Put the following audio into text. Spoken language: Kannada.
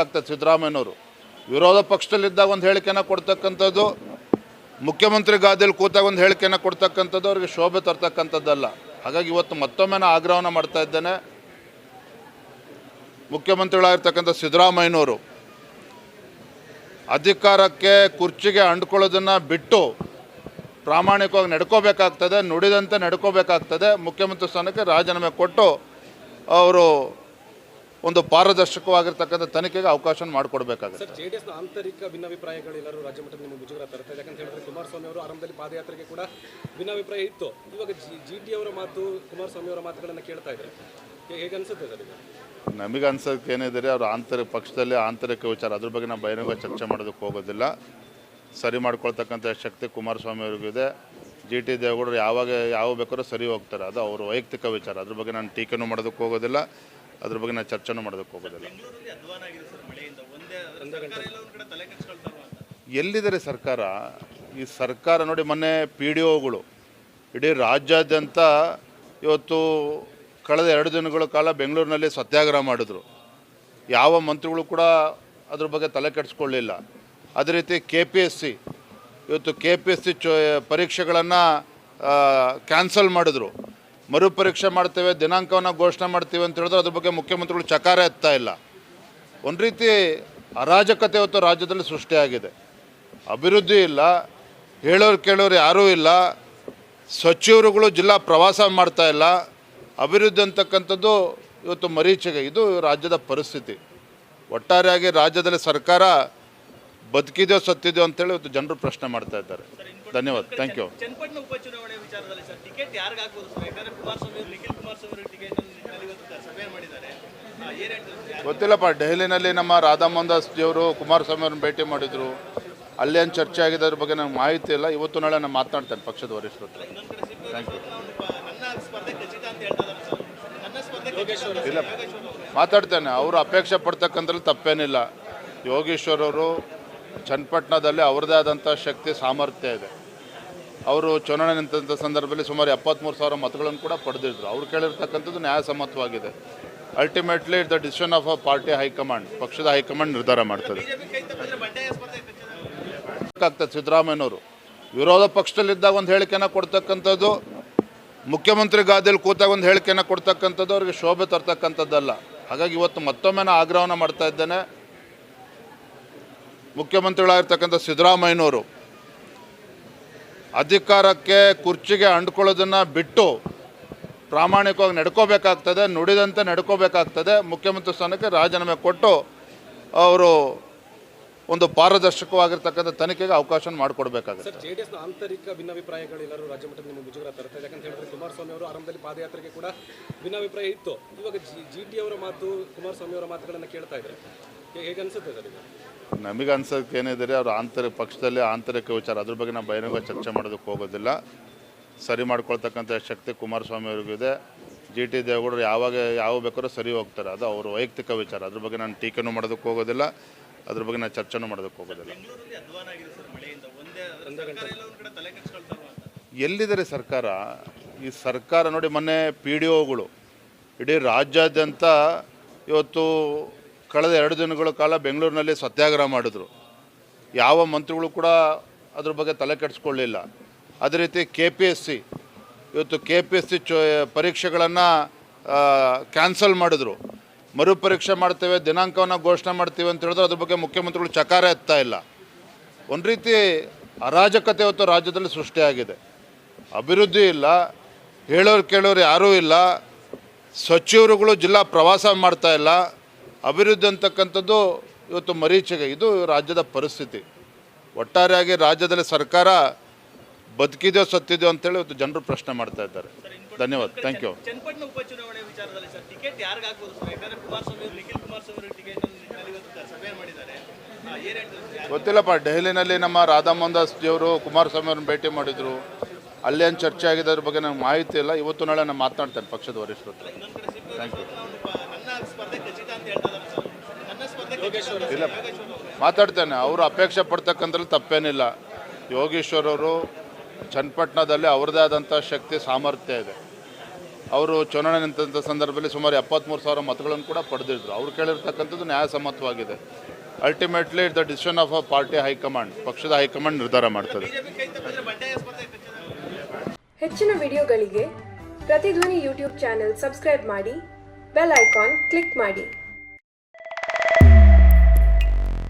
ಆಗ್ತದೆ. ಸಿದ್ದರಾಮಯ್ಯನವರು ವಿರೋಧ ಪಕ್ಷದಲ್ಲಿದ್ದಾಗ ಒಂದು ಹೇಳಿಕೆನ ಕೊಡ್ತಕ್ಕಂಥದ್ದು, ಮುಖ್ಯಮಂತ್ರಿ ಗಾದಿಯಲ್ಲಿ ಕೂತಾಗ ಒಂದು ಹೇಳಿಕೆನ ಕೊಡ್ತಕ್ಕಂಥದ್ದು ಅವರಿಗೆ ಶೋಭೆ ತರ್ತಕ್ಕಂಥದ್ದಲ್ಲ. ಹಾಗಾಗಿ ಇವತ್ತು ಮತ್ತೊಮ್ಮೆ ನಾನು ಆಗ್ರಹವನ್ನು ಮಾಡ್ತಾ ಇದ್ದೇನೆ. ಮುಖ್ಯಮಂತ್ರಿಗಳಾಗಿರ್ತಕ್ಕಂಥ ಸಿದ್ದರಾಮಯ್ಯನವರು ಅಧಿಕಾರಕ್ಕೆ ಕುರ್ಚಿಗೆ ಅಂಡ್ಕೊಳ್ಳೋದನ್ನು ಬಿಟ್ಟು ಪ್ರಾಮಾಣಿಕವಾಗಿ ನಡ್ಕೋಬೇಕಾಗ್ತದೆ, ನುಡಿದಂತೆ ನಡ್ಕೋಬೇಕಾಗ್ತದೆ. ಮುಖ್ಯಮಂತ್ರಿ ಸ್ಥಾನಕ್ಕೆ ರಾಜೀನಾಮೆ ಕೊಟ್ಟು ಅವರು ಒಂದು ಪಾರದರ್ಶಕವಾಗಿರ್ತಕ್ಕಂಥ ತನಿಖೆಗೆ ಅವಕಾಶ ಮಾಡಿಕೊಡ್ಬೇಕಾಗುತ್ತೆ. ಜೆಡಿಎಸ್ನ ಆಂತರಿಕ ಭಿನ್ನಾಭಿಪ್ರಾಯಗಳು ಎಲ್ಲರೂ ರಾಜ್ಯ ಮಟ್ಟದಲ್ಲಿ ನಿಮಗೆ ಮುಜುಗರ ತರುತ್ತೆ. ಯಾಕಂತ ಹೇಳಿದ್ರೆ ಕುಮಾರಸ್ವಾಮಿ ಅವರು ಆರಂಭದಲ್ಲಿ ಪಾದಯಾತ್ರೆಗೆ ಕೂಡ ಭಿನ್ನಾಭಿಪ್ರಾಯ ಇತ್ತು. ಇವಾಗ GT ಅವರ ಮಾತು, ಕುಮಾರಸ್ವಾಮಿ ಅವರ ಮಾತುಗಳನ್ನು ಕೇಳ್ತಾ ಇದ್ದಾರೆ. ಹೇಗೆ ಅನಿಸುತ್ತೆ ಸರ್? ನಮಗೆ ಅನ್ಸೋಕ್ಕೆ ಏನಿದೆ, ಅವರು ಪಕ್ಷದಲ್ಲಿ ಆಂತರಿಕ ವಿಚಾರ, ಅದ್ರ ಬಗ್ಗೆ ನಾವು ಬಹಿರಂಗ ಚರ್ಚೆ ಮಾಡೋದಕ್ಕೆ ಹೋಗೋದಿಲ್ಲ. ಸರಿ ಮಾಡ್ಕೊಳ್ತಕ್ಕಂಥ ಶಕ್ತಿ ಕುಮಾರಸ್ವಾಮಿ ಅವ್ರಿಗೂ ಇದೆ. GT ದೇವೇಗೌಡರು ಯಾವ ಬೇಕಾದ್ರೂ ಸರಿ ಹೋಗ್ತಾರೆ, ಅದು ಅವ್ರ ವೈಯಕ್ತಿಕ ವಿಚಾರ. ಅದ್ರ ಬಗ್ಗೆ ನಾನು ಟೀಕೆನೂ ಮಾಡೋದಕ್ಕೆ ಹೋಗೋದಿಲ್ಲ, ಅದ್ರ ಬಗ್ಗೆ ನಾನು ಚರ್ಚೆನೂ ಮಾಡೋದಕ್ಕೆ ಹೋಗೋದಿಲ್ಲ. ಎಲ್ಲಿದ್ದಾರೆ ಸರ್ಕಾರ? ಈ ಸರ್ಕಾರ ನೋಡಿ, ಮೊನ್ನೆ PDOಗಳು ಇಡೀ ರಾಜ್ಯಾದ್ಯಂತ ಇವತ್ತು ಕಳೆದ 2 ದಿನಗಳ ಕಾಲ ಬೆಂಗಳೂರಿನಲ್ಲಿ ಸತ್ಯಾಗ್ರಹ ಮಾಡಿದ್ರು. ಯಾವ ಮಂತ್ರಿಗಳು ಕೂಡ ಅದ್ರ ಬಗ್ಗೆ ತಲೆ ಕೆಡಿಸ್ಕೊಳ್ಳಿಲ್ಲ. ಅದೇ ರೀತಿ KPSC ಇವತ್ತು KPSC ಪರೀಕ್ಷೆಗಳನ್ನು ಕ್ಯಾನ್ಸಲ್ ಮಾಡಿದ್ರು. ಮರುಪರೀಕ್ಷೆ ಮಾಡ್ತೇವೆ, ದಿನಾಂಕವನ್ನು ಘೋಷಣೆ ಮಾಡ್ತೀವಿ ಅಂತ ಹೇಳಿದ್ರೆ ಅದ್ರ ಬಗ್ಗೆ ಮುಖ್ಯಮಂತ್ರಿಗಳು ಚಕಾರ ಎತ್ತಾ ಇಲ್ಲ. ಒಂದು ರೀತಿ ಅರಾಜಕತೆ ಇವತ್ತು ರಾಜ್ಯದಲ್ಲಿ ಸೃಷ್ಟಿಯಾಗಿದೆ. ಅಭಿವೃದ್ಧಿ ಇಲ್ಲ, ಹೇಳೋರು ಕೇಳೋರು ಯಾರೂ ಇಲ್ಲ. ಸಚಿವರುಗಳು ಜಿಲ್ಲಾ ಪ್ರವಾಸ ಮಾಡ್ತಾ ಇಲ್ಲ. ಅಭಿವೃದ್ಧಿ ಅಂತಕ್ಕಂಥದ್ದು ಇವತ್ತು ಮರೀಚಿಗೆ. ಇದು ರಾಜ್ಯದ ಪರಿಸ್ಥಿತಿ. ಒಟ್ಟಾರೆಯಾಗಿ ರಾಜ್ಯದಲ್ಲಿ ಸರ್ಕಾರ ಬದುಕಿದೆಯೋ ಸತ್ತಿದೆಯೋ ಅಂತೇಳಿ ಇವತ್ತು ಜನರು ಪ್ರಶ್ನೆ ಮಾಡ್ತಾ ಇದ್ದಾರೆ. ಧನ್ಯವಾದ. Thank you. ಚನ್ನಪಟ್ಟಣ ಉಪಚುನಾವಣೆ ವಿಚಾರದಲ್ಲಿ ಸರ್ ಟಿಕೆಟ್ ಯಾರಿಗೆ ಆಗ್ಬೋದು ಸರ್? ಯಾಕಂದ್ರೆ ನಿಖಿಲ್ ಕುಮಾರಸ್ವಾಮಿ ಟಿಕೆಟ್ ಸಭೆ ಮಾಡಿದ್ದಾರೆ. ಗೊತ್ತಿಲ್ಲಪ್ಪ. ದೆಹಲಿನಲ್ಲಿ ನಮ್ಮ ರಾಧಾ ಮೋಹನ್ ದಾಸ್ ಜಿಯವರು ಕುಮಾರಸ್ವಾಮಿ ಅವ್ರನ್ನ ಭೇಟಿ ಮಾಡಿದರು. ಅಲ್ಲೇನು ಚರ್ಚೆ ಆಗಿದೆ ಅದ್ರ ಬಗ್ಗೆ ನಂಗೆ ಮಾಹಿತಿ ಇಲ್ಲ. ಇವತ್ತು ನಾಳೆ ನಾನು ಮಾತನಾಡ್ತೇನೆ ಪಕ್ಷದ ವರಿಷ್ಠರ ಹತ್ರ. Thank you. ಇಲ್ಲ, ಮಾತಾಡ್ತೇನೆ. ಅವರು ಅಪೇಕ್ಷೆ ಪಡ್ತಕ್ಕಂಥಲ್ಲಿ ತಪ್ಪೇನಿಲ್ಲ. ಯೋಗೇಶ್ವರ್ ಅವರು ಚನ್ನಪಟ್ಟಣದಲ್ಲಿ ಅವ್ರದ್ದೇ ಆದಂಥ ಶಕ್ತಿ ಸಾಮರ್ಥ್ಯ ಇದೆ. ಅವರು ಚುನಾವಣೆ ನಿಂತ ಸಂದರ್ಭದಲ್ಲಿ ಸುಮಾರು 73,000 ಮತಗಳನ್ನು ಕೂಡ ಪಡೆದಿದ್ರು. ಅವ್ರು ಕೇಳಿರ್ತಕ್ಕಂಥದ್ದು ನ್ಯಾಯಸಮ್ಮತವಾಗಿದೆ. Ultimately the decision of a party high command, ಪಕ್ಷದ ಹೈಕಮಾಂಡ್ ನಿರ್ಧಾರ ಮಾಡ್ತದೆ. ಆಗ್ತದೆ. ಸಿದ್ದರಾಮಯ್ಯನವರು ವಿರೋಧ ಪಕ್ಷದಲ್ಲಿದ್ದಾಗ ಒಂದು ಹೇಳಿಕೆನ ಕೊಡ್ತಕ್ಕಂಥದ್ದು, ಮುಖ್ಯಮಂತ್ರಿ ಗಾದಿಯಲ್ಲಿ ಕೂತಾಗ ಒಂದು ಹೇಳಿಕೆನ ಕೊಡ್ತಕ್ಕಂಥದ್ದು ಅವರಿಗೆ ಶೋಭೆ ತರ್ತಕ್ಕಂಥದ್ದಲ್ಲ. ಹಾಗಾಗಿ ಇವತ್ತು ಮತ್ತೊಮ್ಮೆ ನಾನು ಆಗ್ರಹವನ್ನು ಮಾಡ್ತಾ ಇದ್ದೇನೆ. ಮುಖ್ಯಮಂತ್ರಿಗಳಾಗಿರ್ತಕ್ಕಂಥ ಸಿದ್ದರಾಮಯ್ಯನವರು ಅಧಿಕಾರಕ್ಕೆ ಕುರ್ಚಿಗೆ ಅಂಡ್ಕೊಳ್ಳೋದನ್ನು ಬಿಟ್ಟು ಪ್ರಾಮಾಣಿಕವಾಗಿ ನಡ್ಕೋಬೇಕಾಗ್ತದೆ, ನುಡಿದಂತೆ ನಡ್ಕೋಬೇಕಾಗ್ತದೆ. ಮುಖ್ಯಮಂತ್ರಿ ಸ್ಥಾನಕ್ಕೆ ರಾಜೀನಾಮೆ ಕೊಟ್ಟು ಅವರು ಒಂದು ಪಾರದರ್ಶಕವಾಗಿರ್ತಕ್ಕಂಥ ತನಿಖೆಗೆ ಅವಕಾಶ ಮಾಡಿಕೊಡ್ಬೇಕಾಗುತ್ತೆ. ಸರ್, ಜೆಡಿಎಸ್ನ ಆಂತರಿಕ ಭಿನ್ನಾಭಿಪ್ರಾಯಗಳು ಎಲ್ಲರೂ ರಾಜ್ಯ ಮಟ್ಟದಲ್ಲಿ ನಿಮಗೆ ಮುಜುಗರ ತರುತ್ತೆ. ಯಾಕಂತ ಹೇಳಿದ್ರೆ ಕುಮಾರಸ್ವಾಮಿ ಅವರು ಆರಂಭದಲ್ಲಿ ಪಾದಯಾತ್ರೆಗೆ ಕೂಡ ಭಿನ್ನಾಭಿಪ್ರಾಯ ಇತ್ತು. ಇವಾಗ GT ಅವರ ಮಾತು, ಕುಮಾರಸ್ವಾಮಿ ಅವರ ಮಾತುಗಳನ್ನು ಕೇಳ್ತಾ ಇದ್ದಾರೆ. ಹೇಗೆ ಅನಿಸುತ್ತೆ ಸರ್? ನಮಗೆ ಅನ್ಸೋಕ್ಕೆ ಏನಿದೆ, ಅವರು ಪಕ್ಷದಲ್ಲಿ ಆಂತರಿಕ ವಿಚಾರ, ಅದ್ರ ಬಗ್ಗೆ ನಾವು ಬಹಿರಂಗ ಚರ್ಚೆ ಮಾಡೋದಕ್ಕೆ ಹೋಗೋದಿಲ್ಲ. ಸರಿ ಮಾಡ್ಕೊಳ್ತಕ್ಕಂಥ ಶಕ್ತಿ ಕುಮಾರಸ್ವಾಮಿ ಅವ್ರಿಗೂ ಇದೆ. GT ದೇವೇಗೌಡರು ಯಾವ ಬೇಕಾದ್ರೂ ಸರಿ ಹೋಗ್ತಾರೆ, ಅದು ಅವ್ರ ವೈಯಕ್ತಿಕ ವಿಚಾರ. ಅದ್ರ ಬಗ್ಗೆ ನಾನು ಟೀಕೆನೂ ಮಾಡೋದಕ್ಕೆ ಹೋಗೋದಿಲ್ಲ, ಅದ್ರ ಬಗ್ಗೆ ನಾನು ಚರ್ಚೆನೂ ಮಾಡೋದಕ್ಕೆ ಹೋಗೋದಿಲ್ಲ. ಎಲ್ಲಿದ್ದಾರೆ ಸರ್ಕಾರ? ಈ ಸರ್ಕಾರ ನೋಡಿ, ಮೊನ್ನೆ PDOಗಳು ಇಡೀ ರಾಜ್ಯಾದ್ಯಂತ ಇವತ್ತು ಕಳೆದ 2 ದಿನಗಳ ಕಾಲ ಬೆಂಗಳೂರಿನಲ್ಲಿ ಸತ್ಯಾಗ್ರಹ ಮಾಡಿದ್ರು. ಯಾವ ಮಂತ್ರಿಗಳು ಕೂಡ ಅದ್ರ ಬಗ್ಗೆ ತಲೆ ಕೆಡಿಸ್ಕೊಳ್ಳಿಲ್ಲ. ಅದೇ ರೀತಿ KPSC ಇವತ್ತು KPSC ಪರೀಕ್ಷೆಗಳನ್ನು ಕ್ಯಾನ್ಸಲ್ ಮಾಡಿದ್ರು. ಮರುಪರೀಕ್ಷೆ ಮಾಡ್ತೇವೆ, ದಿನಾಂಕವನ್ನು ಘೋಷಣೆ ಮಾಡ್ತೀವಿ ಅಂತ ಹೇಳಿದ್ರೆ ಅದ್ರ ಬಗ್ಗೆ ಮುಖ್ಯಮಂತ್ರಿಗಳು ಚಕಾರ ಎತ್ತಾ ಇಲ್ಲ. ಒಂದು ರೀತಿ ಅರಾಜಕತೆ ಇವತ್ತು ರಾಜ್ಯದಲ್ಲಿ ಸೃಷ್ಟಿಯಾಗಿದೆ. ಅಭಿವೃದ್ಧಿ ಇಲ್ಲ, ಹೇಳೋರು ಕೇಳೋರು ಯಾರೂ ಇಲ್ಲ. ಸಚಿವರುಗಳು ಜಿಲ್ಲಾ ಪ್ರವಾಸ ಮಾಡ್ತಾ ಇಲ್ಲ. ಅಭಿವೃದ್ಧಿ ಅಂತಕ್ಕಂಥದ್ದು ಇವತ್ತು ಮರೀಚಿಗೆ. ಇದು ರಾಜ್ಯದ ಪರಿಸ್ಥಿತಿ. ಒಟ್ಟಾರೆಯಾಗಿ ರಾಜ್ಯದಲ್ಲಿ ಸರ್ಕಾರ ಬದುಕಿದೆಯೋ ಸತ್ತಿದೆಯೋ ಅಂತೇಳಿ ಇವತ್ತು ಜನರು ಪ್ರಶ್ನೆ ಮಾಡ್ತಾ ಇದ್ದಾರೆ. ಧನ್ಯವಾದ. Thank you. ಚನ್ನಪಟ್ಟಣ ಉಪಚುನಾವಣೆ ವಿಚಾರದಲ್ಲಿ ಸರ್ ಟಿಕೆಟ್ ಯಾರಿಗೆ ಆಗ್ಬೋದು ಸರ್? ಯಾಕಂದ್ರೆ ನಿಖಿಲ್ ಕುಮಾರಸ್ವಾಮಿ ಟಿಕೆಟ್ ಸಭೆ ಮಾಡಿದ್ದಾರೆ. ಗೊತ್ತಿಲ್ಲಪ್ಪ. ದೆಹಲಿನಲ್ಲಿ ನಮ್ಮ ರಾಧಾ ಮೋಹನ್ ದಾಸ್ ಜಿಯವರು ಕುಮಾರಸ್ವಾಮಿ ಅವ್ರನ್ನ ಭೇಟಿ ಮಾಡಿದರು. ಅಲ್ಲೇನು ಚರ್ಚೆ ಆಗಿದೆ ಅದ್ರ ಬಗ್ಗೆ ನಂಗೆ ಮಾಹಿತಿ ಇಲ್ಲ. ಇವತ್ತು ನಾಳೆ ನಾನು ಮಾತನಾಡ್ತೇನೆ ಪಕ್ಷದ ವರಿಷ್ಠರ ಹತ್ರ. Thank you. ಇಲ್ಲ, ಮಾತಾಡ್ತೇನೆ. ಅವರು ಅಪೇಕ್ಷೆ ಪಡ್ತಕ್ಕಂಥಲ್ಲಿ ತಪ್ಪೇನಿಲ್ಲ. ಯೋಗೇಶ್ವರ್ ಅವರು ಚನ್ನಪಟ್ಟಣದಲ್ಲಿ ಅವ್ರದ್ದೇ ಆದಂಥ ಶಕ್ತಿ ಸಾಮರ್ಥ್ಯ ಇದೆ. ಅವರು ಚುನಾವಣೆ ನಿಂತ ಸಂದರ್ಭದಲ್ಲಿ ಸುಮಾರು 73,000 ಮತಗಳನ್ನು ಕೂಡ ಪಡೆದಿದ್ರು. ಅವ್ರು ಕೇಳಿರ್ತಕ್ಕಂಥದ್ದು ನ್ಯಾಯಸಮ್ಮತವಾಗಿದೆ. Ultimately the decision of a party high command, ಪಕ್ಷದ ಹೈಕಮಾಂಡ್ ನಿರ್ಧಾರ ಮಾಡ್ತದೆ. ಹೆಚ್ಚಿನ ವಿಡಿಯೋಗಳಿಗೆ ಪ್ರತಿಧ್ವನಿ ಯೂಟ್ಯೂಬ್ ಚಾನೆಲ್ ಸಬ್ಸ್ಕ್ರೈಬ್ ಮಾಡಿ, ಬೆಲ್ ಐಕಾನ್ ಕ್ಲಿಕ್ ಮಾಡಿ.